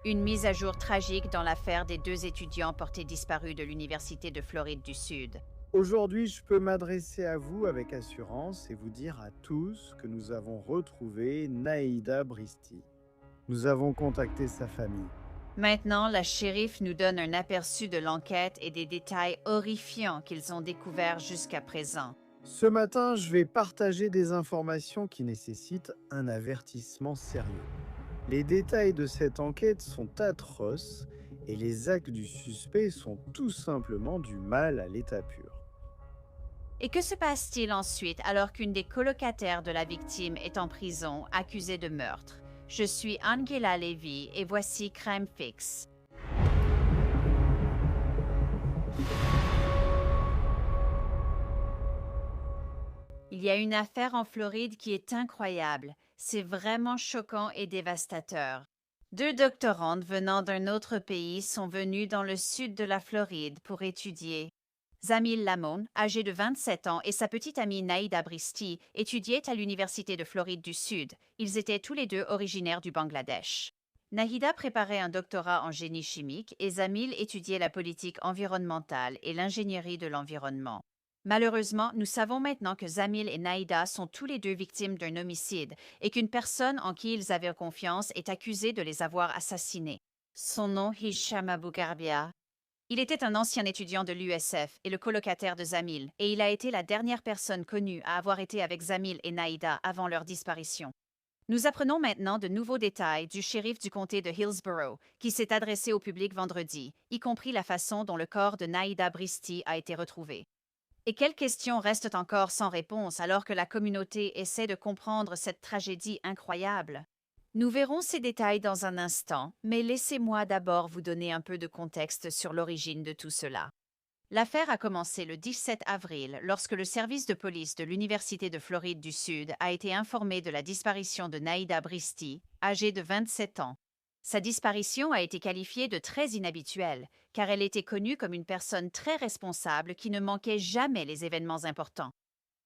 Une mise à jour tragique dans l'affaire des deux étudiants portés disparus de l'Université de Floride du Sud. Aujourd'hui, je peux m'adresser à vous avec assurance et vous dire à tous que nous avons retrouvé Naïda Bristi. Nous avons contacté sa famille. Maintenant, la shérif nous donne un aperçu de l'enquête et des détails horrifiants qu'ils ont découverts jusqu'à présent. Ce matin, je vais partager des informations qui nécessitent un avertissement sérieux. Les détails de cette enquête sont atroces et les actes du suspect sont tout simplement du mal à l'état pur. Et que se passe-t-il ensuite alors qu'une des colocataires de la victime est en prison, accusée de meurtre? Je suis Angela Levy et voici Crime Fix. Il y a une affaire en Floride qui est incroyable. C'est vraiment choquant et dévastateur. Deux doctorantes venant d'un autre pays sont venues dans le sud de la Floride pour étudier. Zamil Lamon, âgé de 27 ans, et sa petite amie Naïda Bristi étudiaient à l'Université de Floride du Sud. Ils étaient tous les deux originaires du Bangladesh. Naïda préparait un doctorat en génie chimique et Zamil étudiait la politique environnementale et l'ingénierie de l'environnement. Malheureusement, nous savons maintenant que Zamil et Naïda sont tous les deux victimes d'un homicide et qu'une personne en qui ils avaient confiance est accusée de les avoir assassinés. Son nom, Hicham Abou Garbia. Il était un ancien étudiant de l'USF et le colocataire de Zamil, et il a été la dernière personne connue à avoir été avec Zamil et Naïda avant leur disparition. Nous apprenons maintenant de nouveaux détails du shérif du comté de Hillsborough, qui s'est adressé au public vendredi, y compris la façon dont le corps de Naïda Bristi a été retrouvé. Et quelles questions restent encore sans réponse alors que la communauté essaie de comprendre cette tragédie incroyable? Nous verrons ces détails dans un instant, mais laissez-moi d'abord vous donner un peu de contexte sur l'origine de tout cela. L'affaire a commencé le 17 avril lorsque le service de police de l'Université de Floride du Sud a été informé de la disparition de Naïda Bristi, âgée de 27 ans. Sa disparition a été qualifiée de très inhabituelle, car elle était connue comme une personne très responsable qui ne manquait jamais les événements importants.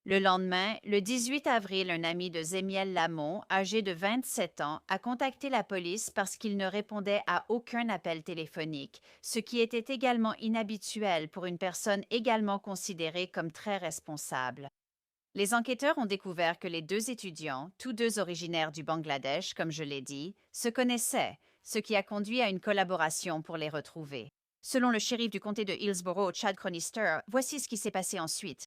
Le lendemain, le 18 avril, un ami de Zemiel Lamont, âgé de 27 ans, a contacté la police parce qu'il ne répondait à aucun appel téléphonique, ce qui était également inhabituel pour une personne également considérée comme très responsable. Les enquêteurs ont découvert que les deux étudiants, tous deux originaires du Bangladesh, comme je l'ai dit, se connaissaient, ce qui a conduit à une collaboration pour les retrouver. Selon le shérif du comté de Hillsborough, Chad Chronister, voici ce qui s'est passé ensuite.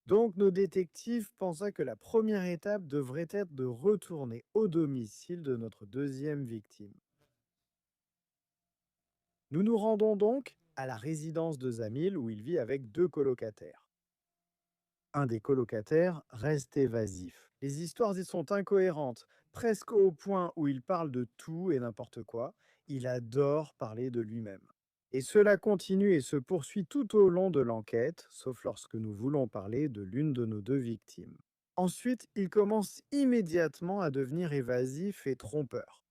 Donc nos détectives pensaient que la première étape devrait être de retourner au domicile de notre deuxième victime. Nous nous rendons donc à la résidence de Zamil où il vit avec deux colocataires. Un des colocataires reste évasif. Les histoires y sont incohérentes, presque au point où il parle de tout et n'importe quoi. Il adore parler de lui-même. Et cela continue et se poursuit tout au long de l'enquête, sauf lorsque nous voulons parler de l'une de nos deux victimes. Ensuite, il commence immédiatement à devenir évasif et trompeur.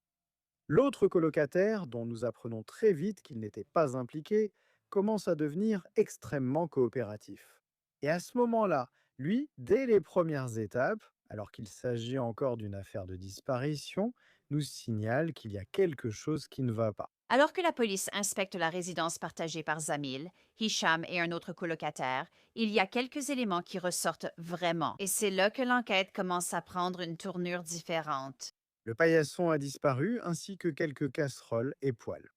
L'autre colocataire, dont nous apprenons très vite qu'il n'était pas impliqué, commence à devenir extrêmement coopératif. Et à ce moment-là, lui, dès les premières étapes, alors qu'il s'agit encore d'une affaire de disparition, nous signale qu'il y a quelque chose qui ne va pas. Alors que la police inspecte la résidence partagée par Zamil, Hicham et un autre colocataire, il y a quelques éléments qui ressortent vraiment, et c'est là que l'enquête commence à prendre une tournure différente. Le paillasson a disparu, ainsi que quelques casseroles et poêles.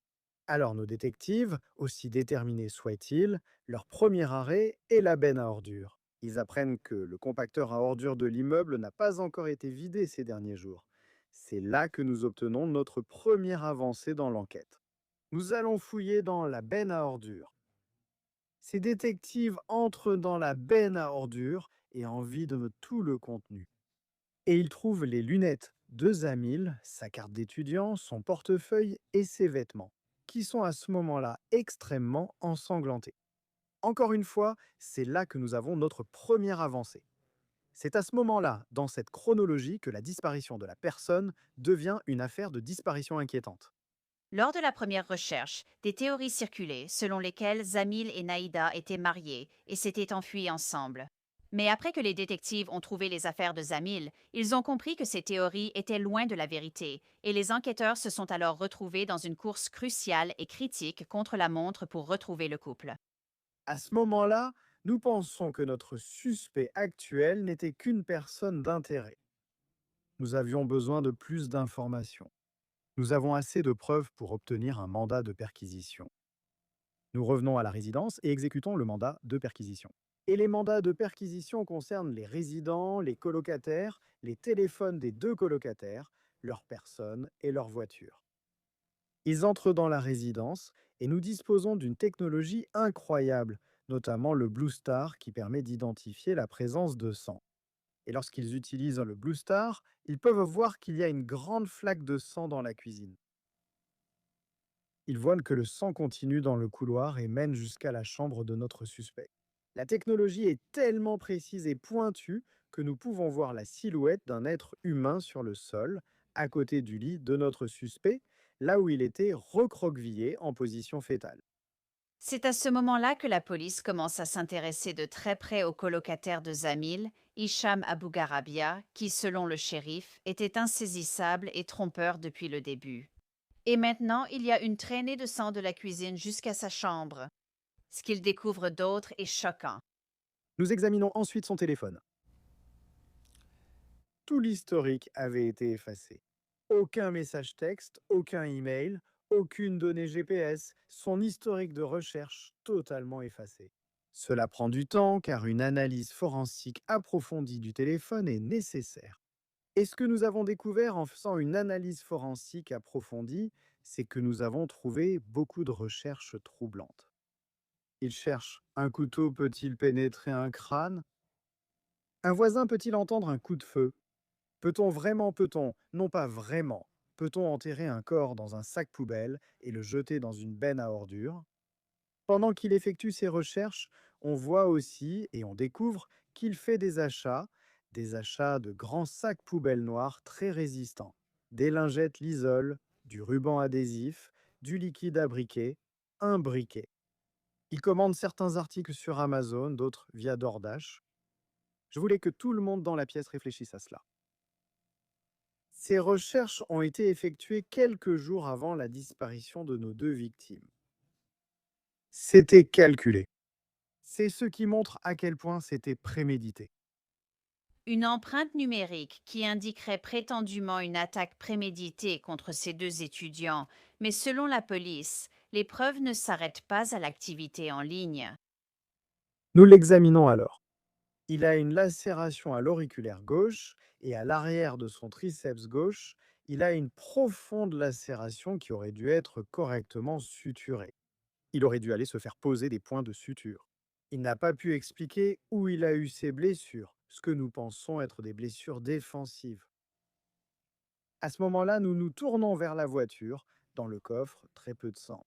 Alors nos détectives, aussi déterminés soient-ils, leur premier arrêt est la benne à ordures. Ils apprennent que le compacteur à ordures de l'immeuble n'a pas encore été vidé ces derniers jours. C'est là que nous obtenons notre première avancée dans l'enquête. Nous allons fouiller dans la benne à ordures. Ces détectives entrent dans la benne à ordures et en vident tout le contenu. Et ils trouvent les lunettes de Zamil, sa carte d'étudiant, son portefeuille et ses vêtements, qui sont à ce moment-là extrêmement ensanglantés. Encore une fois, c'est là que nous avons notre première avancée. C'est à ce moment-là, dans cette chronologie, que la disparition de la personne devient une affaire de disparition inquiétante. Lors de la première recherche, des théories circulaient selon lesquelles Zamil et Naïda étaient mariés et s'étaient enfuis ensemble. Mais après que les détectives ont trouvé les affaires de Zamil, ils ont compris que ces théories étaient loin de la vérité, et les enquêteurs se sont alors retrouvés dans une course cruciale et critique contre la montre pour retrouver le couple. À ce moment-là, nous pensons que notre suspect actuel n'était qu'une personne d'intérêt. Nous avions besoin de plus d'informations. Nous avons assez de preuves pour obtenir un mandat de perquisition. Nous revenons à la résidence et exécutons le mandat de perquisition. Et les mandats de perquisition concernent les résidents, les colocataires, les téléphones des deux colocataires, leurs personnes et leurs voitures. Ils entrent dans la résidence et nous disposons d'une technologie incroyable, notamment le Blue Star qui permet d'identifier la présence de sang. Et lorsqu'ils utilisent le Blue Star, ils peuvent voir qu'il y a une grande flaque de sang dans la cuisine. Ils voient que le sang continue dans le couloir et mène jusqu'à la chambre de notre suspect. La technologie est tellement précise et pointue que nous pouvons voir la silhouette d'un être humain sur le sol, à côté du lit de notre suspect, là où il était recroquevillé en position fétale. C'est à ce moment-là que la police commence à s'intéresser de très près au colocataire de Zamil, Hicham Abu Garabia, qui, selon le shérif, était insaisissable et trompeur depuis le début. Et maintenant, il y a une traînée de sang de la cuisine jusqu'à sa chambre. Ce qu'il découvre d'autre est choquant. Nous examinons ensuite son téléphone. Tout l'historique avait été effacé. Aucun message texte, aucun email, aucune donnée GPS, son historique de recherche totalement effacé. Cela prend du temps car une analyse forensique approfondie du téléphone est nécessaire. Et ce que nous avons découvert en faisant une analyse forensique approfondie, c'est que nous avons trouvé beaucoup de recherches troublantes. Il cherche: un couteau peut-il pénétrer un crâne? Un voisin peut-il entendre un coup de feu? Peut-on, non pas vraiment, peut-on enterrer un corps dans un sac poubelle et le jeter dans une benne à ordures? Pendant qu'il effectue ses recherches, on voit aussi et on découvre qu'il fait des achats de grands sacs poubelles noirs très résistants, des lingettes Lysol, du ruban adhésif, du liquide à briquet, un briquet. Il commande certains articles sur Amazon, d'autres via DoorDash. Je voulais que tout le monde dans la pièce réfléchisse à cela. Ces recherches ont été effectuées quelques jours avant la disparition de nos deux victimes. C'était calculé. C'est ce qui montre à quel point c'était prémédité. Une empreinte numérique qui indiquerait prétendument une attaque préméditée contre ces deux étudiants, mais selon la police, les preuves ne s'arrêtent pas à l'activité en ligne. Nous l'examinons alors. Il a une lacération à l'auriculaire gauche et à l'arrière de son triceps gauche, il a une profonde lacération qui aurait dû être correctement suturée. Il aurait dû aller se faire poser des points de suture. Il n'a pas pu expliquer où il a eu ses blessures, ce que nous pensons être des blessures défensives. À ce moment-là, nous nous tournons vers la voiture. Dans le coffre, très peu de sang.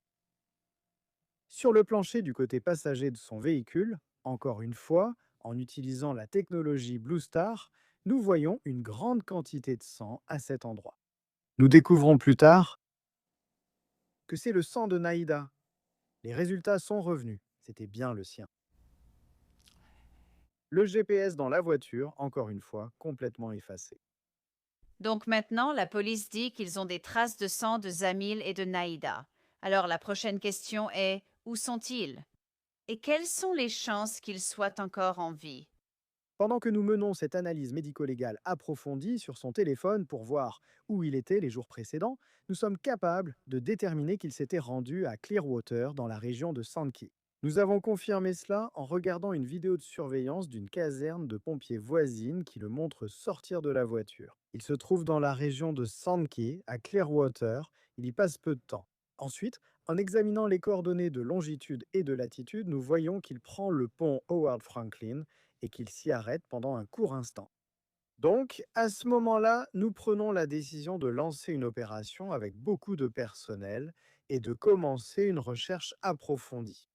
Sur le plancher du côté passager de son véhicule, encore une fois, en utilisant la technologie Blue Star, nous voyons une grande quantité de sang à cet endroit. Nous découvrons plus tard que c'est le sang de Naïda. Les résultats sont revenus. C'était bien le sien. Le GPS dans la voiture, encore une fois, complètement effacé. Donc maintenant, la police dit qu'ils ont des traces de sang de Zamil et de Naïda. Alors la prochaine question est, où sont-ils? Et quelles sont les chances qu'ils soient encore en vie? Pendant que nous menons cette analyse médico-légale approfondie sur son téléphone pour voir où il était les jours précédents, nous sommes capables de déterminer qu'il s'était rendu à Clearwater dans la région de Sankey. Nous avons confirmé cela en regardant une vidéo de surveillance d'une caserne de pompiers voisine qui le montre sortir de la voiture. Il se trouve dans la région de Sankey, à Clearwater. Il y passe peu de temps. Ensuite, en examinant les coordonnées de longitude et de latitude, nous voyons qu'il prend le pont Howard Franklin et qu'il s'y arrête pendant un court instant. Donc, à ce moment-là, nous prenons la décision de lancer une opération avec beaucoup de personnel et de commencer une recherche approfondie.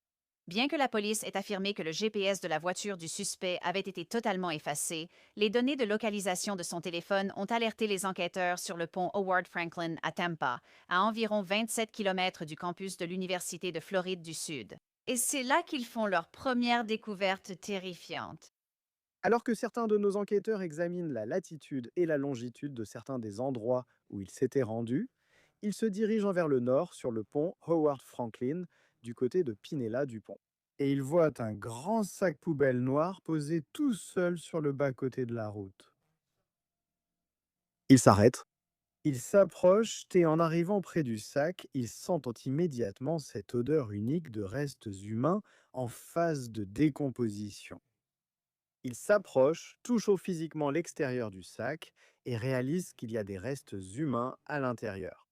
Bien que la police ait affirmé que le GPS de la voiture du suspect avait été totalement effacé, les données de localisation de son téléphone ont alerté les enquêteurs sur le pont Howard Franklin à Tampa, à environ 27 km du campus de l'Université de Floride du Sud. Et c'est là qu'ils font leur première découverte terrifiante. Alors que certains de nos enquêteurs examinent la latitude et la longitude de certains des endroits où ils s'étaient rendus, ils se dirigent vers le nord sur le pont Howard Franklin du côté de Pinella du pont. Et ils voient un grand sac poubelle noir posé tout seul sur le bas-côté de la route. Ils s'arrêtent, ils s'approchent et en arrivant près du sac, ils sentent immédiatement cette odeur unique de restes humains en phase de décomposition. Ils s'approchent, touchent physiquement l'extérieur du sac et réalisent qu'il y a des restes humains à l'intérieur.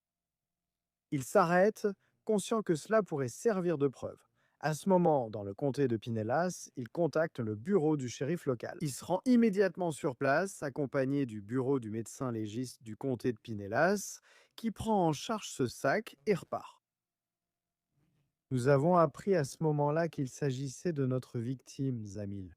Ils s'arrêtent, conscients que cela pourrait servir de preuve. À ce moment, dans le comté de Pinellas, ils contactent le bureau du shérif local. Il se rend immédiatement sur place, accompagné du bureau du médecin légiste du comté de Pinellas, qui prend en charge ce sac et repart. Nous avons appris à ce moment-là qu'il s'agissait de notre victime, Zamil.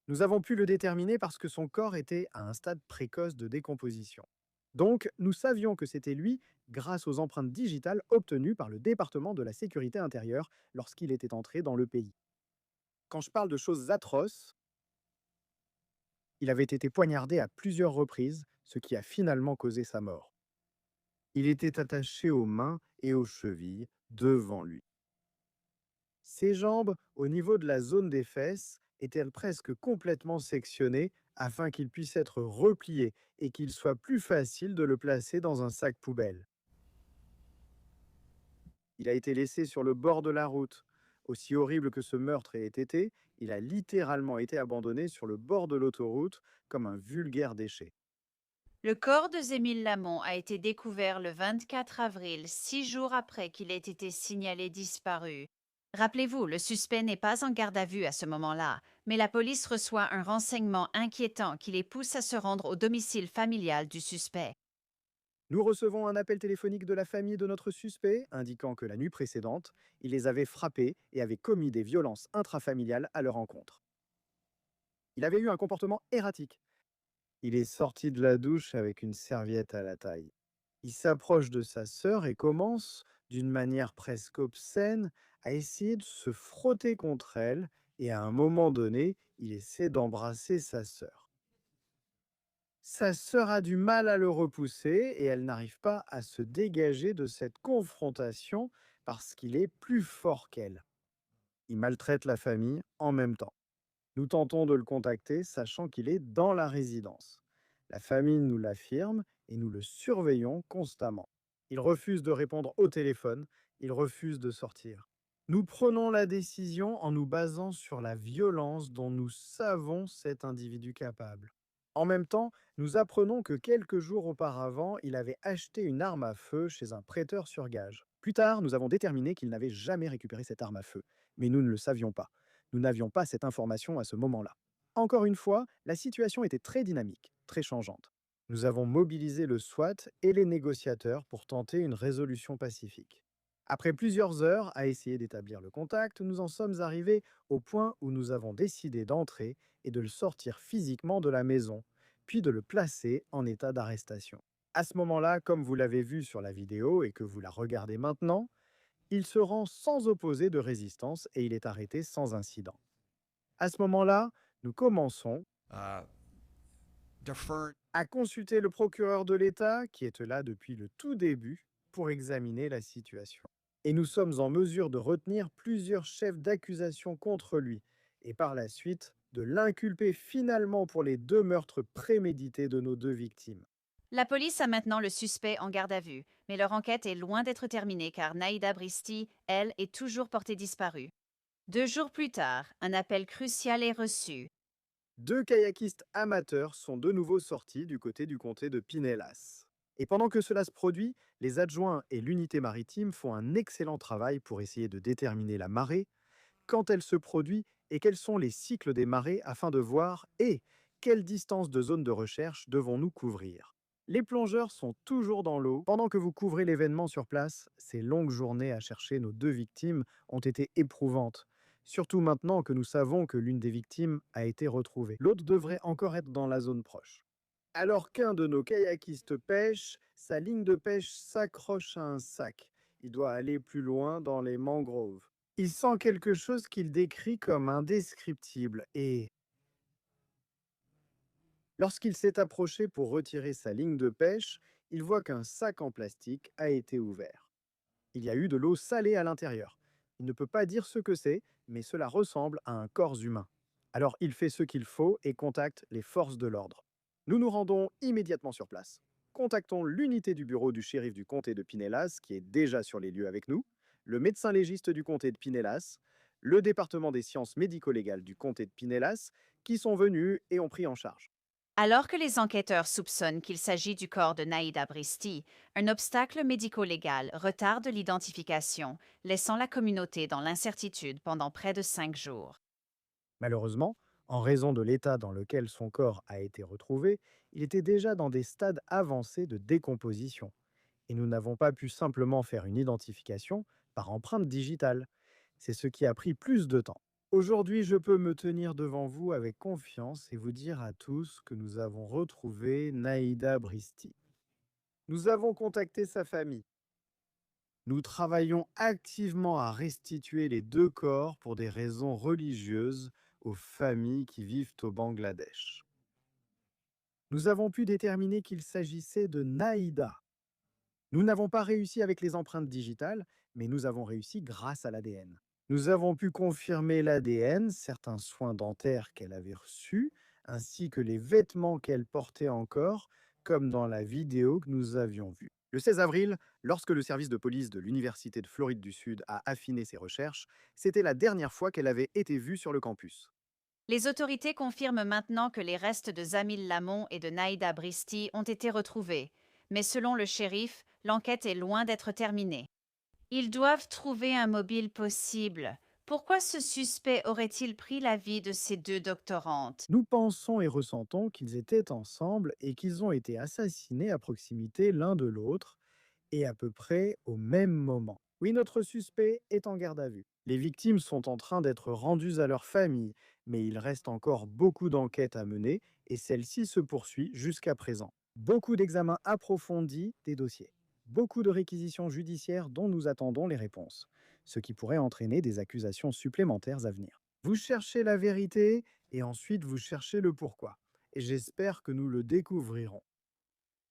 Nous avons pu le déterminer parce que son corps était à un stade précoce de décomposition. Donc, nous savions que c'était lui grâce aux empreintes digitales obtenues par le département de la sécurité intérieure lorsqu'il était entré dans le pays. Quand je parle de choses atroces, il avait été poignardé à plusieurs reprises, ce qui a finalement causé sa mort. Il était attaché aux mains et aux chevilles devant lui. Ses jambes, au niveau de la zone des fesses, étaient presque complètement sectionnées afin qu'il puisse être replié et qu'il soit plus facile de le placer dans un sac poubelle. Il a été laissé sur le bord de la route. Aussi horrible que ce meurtre ait été, il a littéralement été abandonné sur le bord de l'autoroute comme un vulgaire déchet. Le corps de Zémile Lamont a été découvert le 24 avril, 6 jours après qu'il ait été signalé disparu. Rappelez-vous, le suspect n'est pas en garde à vue à ce moment-là, mais la police reçoit un renseignement inquiétant qui les pousse à se rendre au domicile familial du suspect. Nous recevons un appel téléphonique de la famille de notre suspect indiquant que la nuit précédente, il les avait frappés et avait commis des violences intrafamiliales à leur encontre. Il avait eu un comportement erratique. Il est sorti de la douche avec une serviette à la taille. Il s'approche de sa sœur et commence, d'une manière presque obscène, à essayer de se frotter contre elle, et à un moment donné, il essaie d'embrasser sa sœur. Sa sœur a du mal à le repousser et elle n'arrive pas à se dégager de cette confrontation parce qu'il est plus fort qu'elle. Il maltraite la famille en même temps. Nous tentons de le contacter, sachant qu'il est dans la résidence. La famille nous l'affirme et nous le surveillons constamment. Il refuse de répondre au téléphone, il refuse de sortir. Nous prenons la décision en nous basant sur la violence dont nous savons cet individu capable. En même temps, nous apprenons que quelques jours auparavant, il avait acheté une arme à feu chez un prêteur sur gage. Plus tard, nous avons déterminé qu'il n'avait jamais récupéré cette arme à feu, mais nous ne le savions pas. Nous n'avions pas cette information à ce moment-là. Encore une fois, la situation était très dynamique, très changeante. Nous avons mobilisé le SWAT et les négociateurs pour tenter une résolution pacifique. Après plusieurs heures à essayer d'établir le contact, nous en sommes arrivés au point où nous avons décidé d'entrer et de le sortir physiquement de la maison, puis de le placer en état d'arrestation. À ce moment-là, comme vous l'avez vu sur la vidéo et que vous la regardez maintenant, il se rend sans opposer de résistance et il est arrêté sans incident. À ce moment-là, nous commençons uh, deferred. à consulter le procureur de l'État, qui est là depuis le tout début, pour examiner la situation. Et nous sommes en mesure de retenir plusieurs chefs d'accusation contre lui, et par la suite, de l'inculper finalement pour les 2 meurtres prémédités de nos 2 victimes. La police a maintenant le suspect en garde à vue, mais leur enquête est loin d'être terminée car Naïda Bristi, elle, est toujours portée disparue. 2 jours plus tard, un appel crucial est reçu. 2 kayakistes amateurs sont de nouveau sortis du côté du comté de Pinellas. Et pendant que cela se produit, les adjoints et l'unité maritime font un excellent travail pour essayer de déterminer la marée, quand elle se produit et quels sont les cycles des marées afin de voir et quelle distance de zone de recherche devons-nous couvrir. Les plongeurs sont toujours dans l'eau. Pendant que vous couvrez l'événement sur place, ces longues journées à chercher nos 2 victimes ont été éprouvantes. Surtout maintenant que nous savons que l'une des victimes a été retrouvée. L'autre devrait encore être dans la zone proche. Alors qu'un de nos kayakistes pêche, sa ligne de pêche s'accroche à un sac. Il doit aller plus loin dans les mangroves. Il sent quelque chose qu'il décrit comme indescriptible et, lorsqu'il s'est approché pour retirer sa ligne de pêche, il voit qu'un sac en plastique a été ouvert. Il y a eu de l'eau salée à l'intérieur. Il ne peut pas dire ce que c'est, mais cela ressemble à un corps humain. Alors il fait ce qu'il faut et contacte les forces de l'ordre. Nous nous rendons immédiatement sur place. Contactons l'unité du bureau du shérif du comté de Pinellas, qui est déjà sur les lieux avec nous, le médecin légiste du comté de Pinellas, le département des sciences médico-légales du comté de Pinellas, qui sont venus et ont pris en charge. Alors que les enquêteurs soupçonnent qu'il s'agit du corps de Naïda Bristi, un obstacle médico-légal retarde l'identification, laissant la communauté dans l'incertitude pendant près de 5 jours. Malheureusement, en raison de l'état dans lequel son corps a été retrouvé, il était déjà dans des stades avancés de décomposition. Et nous n'avons pas pu simplement faire une identification par empreinte digitale. C'est ce qui a pris plus de temps. Aujourd'hui, je peux me tenir devant vous avec confiance et vous dire à tous que nous avons retrouvé Naïda Bristi. Nous avons contacté sa famille. Nous travaillons activement à restituer les 2 corps pour des raisons religieuses aux familles qui vivent au Bangladesh. Nous avons pu déterminer qu'il s'agissait de Naïda. Nous n'avons pas réussi avec les empreintes digitales, mais nous avons réussi grâce à l'ADN. Nous avons pu confirmer l'ADN, certains soins dentaires qu'elle avait reçus, ainsi que les vêtements qu'elle portait encore, comme dans la vidéo que nous avions vue. Le 16 avril, lorsque le service de police de l'Université de Floride du Sud a affiné ses recherches, c'était la dernière fois qu'elle avait été vue sur le campus. Les autorités confirment maintenant que les restes de Zamil Lamont et de Naïda Bristi ont été retrouvés, mais selon le shérif, l'enquête est loin d'être terminée. Ils doivent trouver un mobile possible. Pourquoi ce suspect aurait-il pris la vie de ces 2 doctorantes? Nous pensons et ressentons qu'ils étaient ensemble et qu'ils ont été assassinés à proximité l'un de l'autre et à peu près au même moment. Oui, notre suspect est en garde à vue. Les victimes sont en train d'être rendues à leur famille, mais il reste encore beaucoup d'enquêtes à mener et celle-ci se poursuit jusqu'à présent. Beaucoup d'examens approfondis des dossiers. Beaucoup de réquisitions judiciaires dont nous attendons les réponses, ce qui pourrait entraîner des accusations supplémentaires à venir. Vous cherchez la vérité et ensuite vous cherchez le pourquoi. Et j'espère que nous le découvrirons.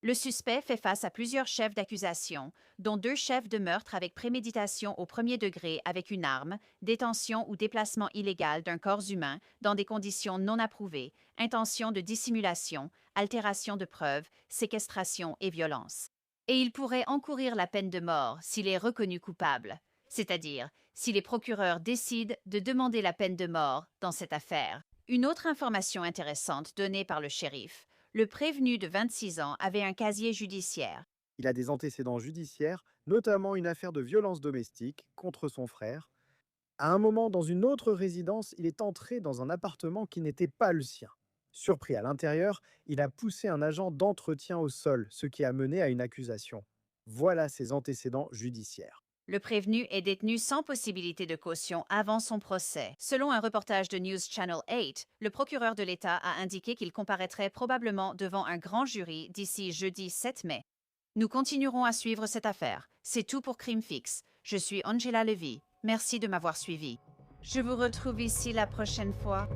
Le suspect fait face à plusieurs chefs d'accusation, dont 2 chefs de meurtre avec préméditation au premier degré avec une arme, détention ou déplacement illégal d'un corps humain dans des conditions non approuvées, intention de dissimulation, altération de preuves, séquestration et violence. Et il pourrait encourir la peine de mort s'il est reconnu coupable, c'est-à-dire si les procureurs décident de demander la peine de mort dans cette affaire. Une autre information intéressante donnée par le shérif: le prévenu de 26 ans avait un casier judiciaire. Il a des antécédents judiciaires, notamment une affaire de violence domestique contre son frère. À un moment, dans une autre résidence, il est entré dans un appartement qui n'était pas le sien. Surpris à l'intérieur, il a poussé un agent d'entretien au sol, ce qui a mené à une accusation. Voilà ses antécédents judiciaires. Le prévenu est détenu sans possibilité de caution avant son procès. Selon un reportage de News Channel 8, le procureur de l'État a indiqué qu'il comparaîtrait probablement devant un grand jury d'ici jeudi 7 mai. Nous continuerons à suivre cette affaire. C'est tout pour Crime Fixe. Je suis Angela Levy. Merci de m'avoir suivi. Je vous retrouve ici la prochaine fois.